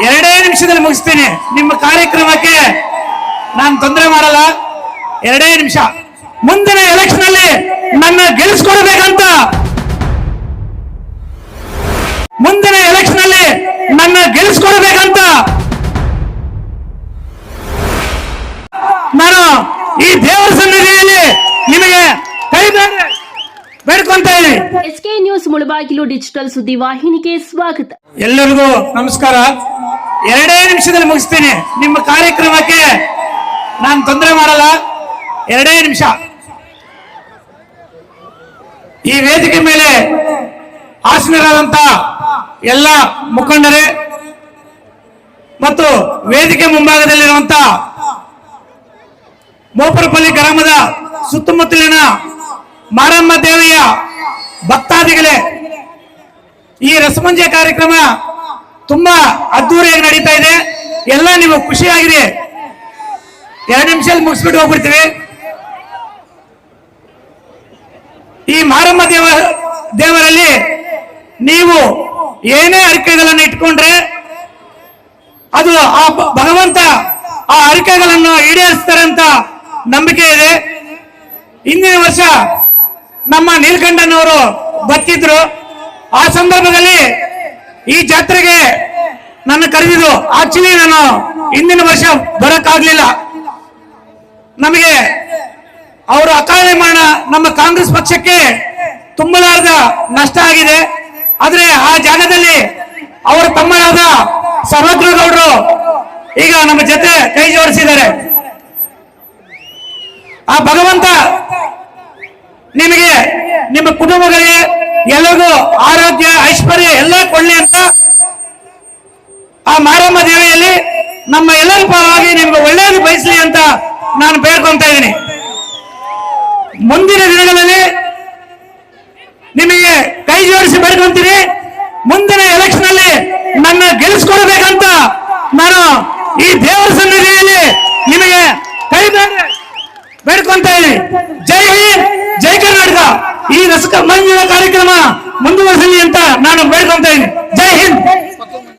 2 ನಿಮಿಷದಲ್ಲಿ ಮುಗಿಸ್ತೀನಿ ನಿಮ್ಮ ಕಾರ್ಯಕ್ರಮಕ್ಕೆ. ನಾನು ತೊಂದರೆ ಮಾಡಲ್ಲ. 2 ನಿಮಿಷ. ಮುಂದಿನ ಎಲೆಕ್ಷನ್ ಅಲ್ಲಿ ನನ್ನ ಗೆಲ್ಲಿಸ್ಕೊಡ್ಬೇಕಂತ, ಮುಂದಿನ ಎಲೆಕ್ಷನ್ ಅಲ್ಲಿ ನನ್ನ ಗೆಲ್ಲಿಸ್ಕೊಡ್ಬೇಕಂತ ನಾನು ಈ ದೇವರ ಸನ್ನಿಧಿಯಲ್ಲಿ ನಿಮಗೆ ಕೈ ಬೇಡ್ಕೊಂತ ಇದ್ದೀನಿ. SK ನ್ಯೂಸ್ ಮುಳಬಾಗಿಲು ಡಿಜಿಟಲ್ ಸುದ್ದಿ ವಾಹಿನಿಗೆ ಸ್ವಾಗತ. ಎಲ್ಲರಿಗೂ ನಮಸ್ಕಾರ. 2 ನಿಮಿಷದಲ್ಲಿ ಮುಗಿಸ್ತೀನಿ ನಿಮ್ಮ ಕಾರ್ಯಕ್ರಮಕ್ಕೆ. ನಾನು ತೊಂದರೆ ಮಾಡಲ್ಲ. 2 ನಿಮಿಷ. ಈ ವೇದಿಕೆ ಮೇಲೆ ಆಸೀನರಾದಂತ ಎಲ್ಲ ಮುಖಂಡರೇ ಮತ್ತು ವೇದಿಕೆ ಮುಂಭಾಗದಲ್ಲಿರುವಂತ ಮೋಪರಪಲ್ಲಿ ಗ್ರಾಮದ ಸುತ್ತಮುತ್ತಲಿನ ಮಾರಮ್ಮ ದೇವಿಯ ಭಕ್ತಾದಿಗಳೇ, ಈ ರಸಮಂಜೆ ಕಾರ್ಯಕ್ರಮ ತುಂಬಾ ಅದ್ದೂರಿಯಾಗಿ ನಡೀತಾ ಇದೆ. ಎಲ್ಲ ನೀವು ಖುಷಿಯಾಗಿದೆ. 2 ನಿಮಿಷದಲ್ಲಿ ಮುಗಿಸ್ಬಿಟ್ಟು ಹೋಗ್ಬಿಡ್ತೀವಿ. ಈ ಮಾರಮ್ಮ ದೇವರಲ್ಲಿ ನೀವು ಏನೇ ಅರಿಕೆಗಳನ್ನು ಇಟ್ಕೊಂಡ್ರೆ ಅದು ಆ ಭಗವಂತ ಆ ಅರಿಕೆಗಳನ್ನು ಈಡೇರಿಸ್ತಾರೆ ಅಂತ ನಂಬಿಕೆ ಇದೆ. ಹಿಂದಿನ ವರ್ಷ ನಮ್ಮ ನೀಲಕಂಠನವರು ಬದುಕಿದ್ರು. ಆ ಸಂದರ್ಭದಲ್ಲಿ ಈ ಜಾತ್ರೆಗೆ ನನ್ನ ಕರೆದಿದ್ರು. ಆಕ್ಚುಲಿ ನಾನು ಹಿಂದಿನ ವರ್ಷ ಬರಕ್ಕಾಗ್ಲಿಲ್ಲ. ನಮಗೆ ಅವರು ಅಕಾಲ ಮರಣ ನಮ್ಮ ಕಾಂಗ್ರೆಸ್ ಪಕ್ಷಕ್ಕೆ ತುಂಬಲಾರದ ನಷ್ಟ ಆಗಿದೆ. ಆದ್ರೆ ಆ ಜಾಗದಲ್ಲಿ ಅವರ ತಮ್ಮರಾದ ಸರ್ವಜ್ಞ ಗೌಡರು ಈಗ ನಮ್ಮ ಜೊತೆ ಕೈ ಜೋಡಿಸಿದ್ದಾರೆ. ಆ ಭಗವಂತ ನಿಮಗೆ ನಿಮ್ಮ ಕುಟುಂಬಗಳಿಗೆ ಎಲ್ಲರಿಗೂ ಆರೋಗ್ಯ ಐಶ್ವರ್ಯ ಎಲ್ಲ ಕೊಳ್ಳಿ ಅಂತ ಆ ಮಾರಮ್ಮ ದೇವಿಯಲ್ಲಿ ನಮ್ಮ ಎಲ್ಲರ ಪರವಾಗಿ ನಿಮ್ಗೆ ಒಳ್ಳೆಯದು ಬಯಸಲಿ ಅಂತ ನಾನು ಬೇಡ್ಕೊಂತ ಇದ್ದೀನಿ. ಮುಂದಿನ ದಿನಗಳಲ್ಲಿ ನಿಮಗೆ ಕೈ ಜೋಡಿಸಿ ಬೇಡ್ಕೊಂತೀನಿ. ಮುಂದಿನ ಎಲೆಕ್ಷನ್ ಅಲ್ಲಿ ನನ್ನ ಗೆಲ್ಲಿಸ್ಕೊಡ್ಬೇಕಂತ ನಾನು ಈ ದೇವರ ಸನ್ನಿಧಿಯಲ್ಲಿ ನಿಮಗೆ ಕೈ ಬೇಡ್ಕೊಂತ ಇದ್ದೀನಿ. ಜೈ ಹಿಂದ್, ಜೈ ಕರ್ನಾಟಕ. ಈ ರಸಮಂಜುಳ ಕಾರ್ಯಕ್ರಮ ಮುಂದುವರಿಸಲಿ ಅಂತ ನಾನು ಬೇಡ್ಕೊಂತ ಇದ್ದೀನಿ. ಜೈ ಹಿಂದ್.